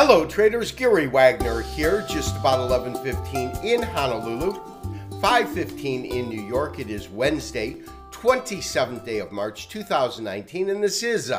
Hello traders, Gary Wagner here, just about 11:15 in Honolulu, 5:15 in New York. It is Wednesday, 27th day of March 2019, and this is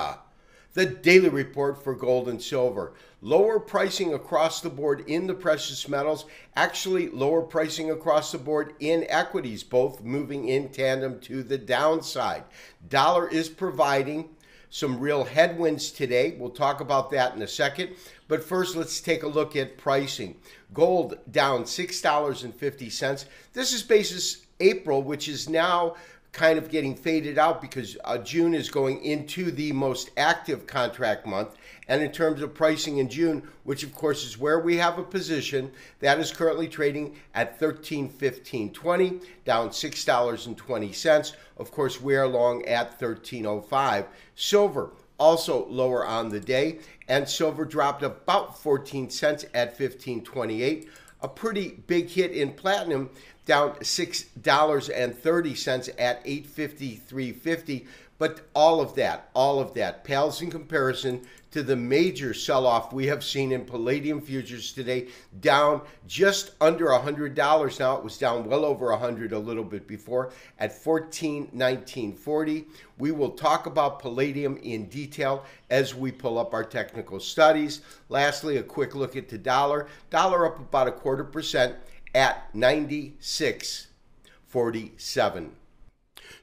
the daily report for gold and silver. Lower pricing across the board in the precious metals, actually lower pricing across the board in equities, both moving in tandem to the downside. Dollar is providing some real headwinds today. We'll talk about that in a second. But first, let's take a look at pricing. Gold down $6.50. This is basis April, which is now kind of getting faded out because June is going into the most active contract month. And in terms of pricing in June, which of course is where we have a position, that is currently trading at $13.1520, down $6.20. Of course, we are long at $13.05. Silver also lower on the day, and silver dropped about 14 cents at $15.28. A pretty big hit in platinum, down $6.30 at $853.50. But all of that pales in comparison to the major sell-off we have seen in palladium futures today, down just under $100. Now it was down well over $100 a little bit before at $14.1940. We will talk about palladium in detail as we pull up our technical studies. Lastly, a quick look at the dollar. Dollar up about 0.25% at 96.47.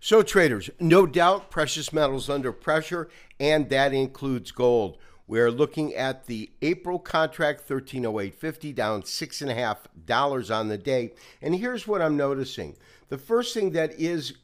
So traders, no doubt precious metals under pressure, and that includes gold. We're looking at the April contract, $13.0850, down $6.50 on the day. And here's what I'm noticing. The first thing that is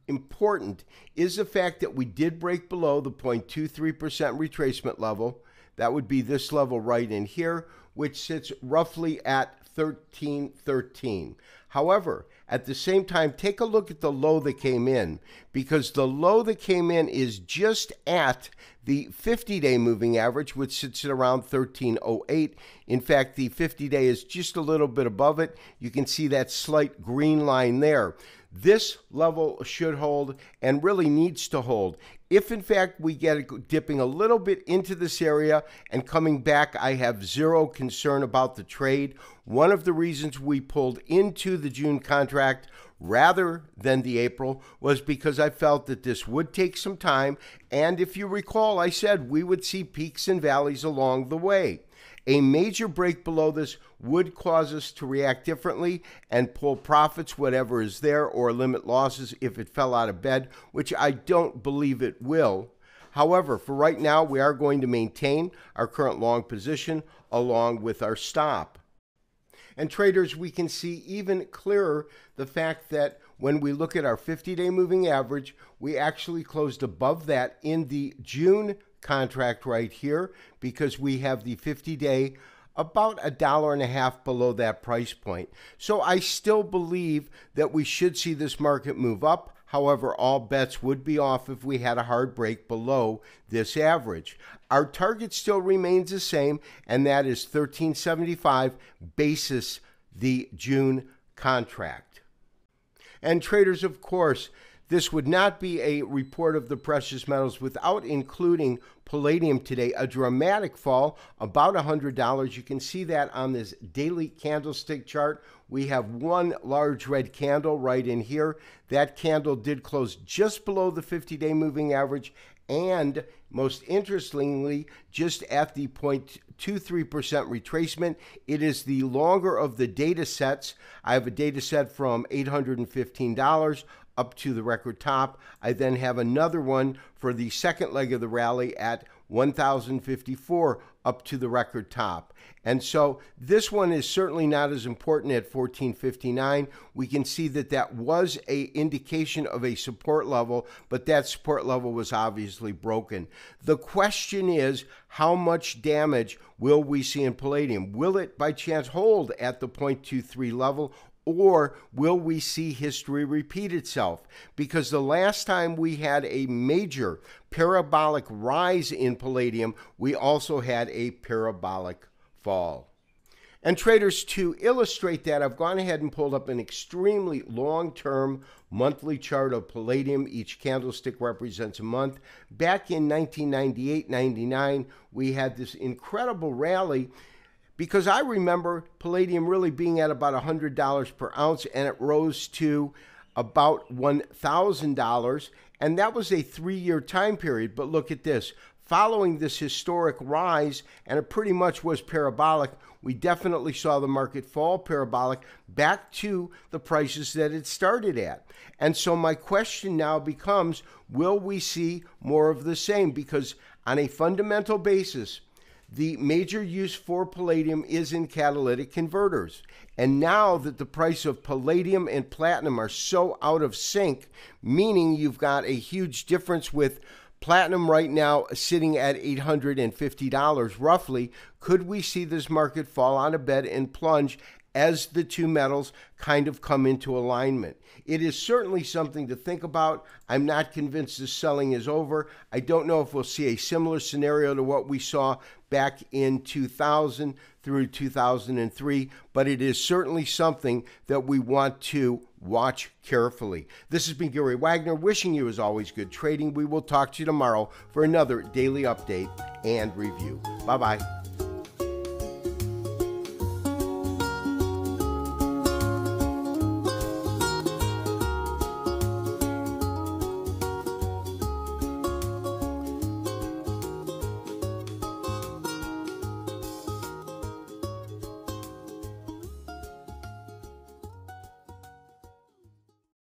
important is the fact that we did break below the 0.23% retracement level. That would be this level right in here, which sits roughly at 13.13. However, at the same time, take a look at the low that came in, because the low that came in is just at the 50-day moving average, which sits at around 13.08. In fact, the 50-day is just a little bit above it. You can see that slight green line there. This level should hold and really needs to hold. If in fact we get it dipping a little bit into this area and coming back, I have zero concern about the trade. One of the reasons we pulled into the June contract rather than the April was because I felt that this would take some time. And if you recall, I said we would see peaks and valleys along the way. A major break below this would cause us to react differently and pull profits, whatever is there, or limit losses if it fell out of bed, which I don't believe it will. However, for right now, we are going to maintain our current long position along with our stop. And traders, we can see even clearer the fact that when we look at our 50-day moving average, we actually closed above that in the June contract right here, because we have the 50-day about $1.50 below that price point. So I still believe that we should see this market move up. However, all bets would be off if we had a hard break below this average. Our target still remains the same, and that is $13.75 basis the June contract. And traders, of course, this would not be a report of the precious metals without including palladium today, a dramatic fall, about $100. You can see that on this daily candlestick chart. We have one large red candle right in here. That candle did close just below the 50-day moving average, and most interestingly, just at the 0.23% retracement. It is the longer of the data sets. I have a data set from $815 up to the record top. I then have another one for the second leg of the rally at 1,054 up to the record top. And so this one is certainly not as important at 1459. We can see that that was an indication of a support level, but that support level was obviously broken. The question is, how much damage will we see in palladium? Will it by chance hold at the 0.23 level, or will we see history repeat itself? Because the last time we had a major parabolic rise in palladium, we also had a parabolic fall. And traders, to illustrate that, I've gone ahead and pulled up an extremely long-term monthly chart of palladium. Each candlestick represents a month. Back in 1998-99, we had this incredible rally because I remember palladium really being at about $100 per ounce, and it rose to about $1,000, and that was a 3-year time period. But look at this. Following this historic rise, and it pretty much was parabolic, we definitely saw the market fall parabolic back to the prices that it started at. And so my question now becomes, will we see more of the same? Because on a fundamental basis, the major use for palladium is in catalytic converters. And now that the price of palladium and platinum are so out of sync, meaning you've got a huge difference with platinum right now sitting at $850 roughly, could we see this market fall on a bed and plunge as the two metals kind of come into alignment? It is certainly something to think about. I'm not convinced the selling is over. I don't know if we'll see a similar scenario to what we saw back in 2000 through 2003, but it is certainly something that we want to watch carefully. This has been Gary Wagner, wishing you, as always, good trading. We will talk to you tomorrow for another daily update and review. Bye-bye.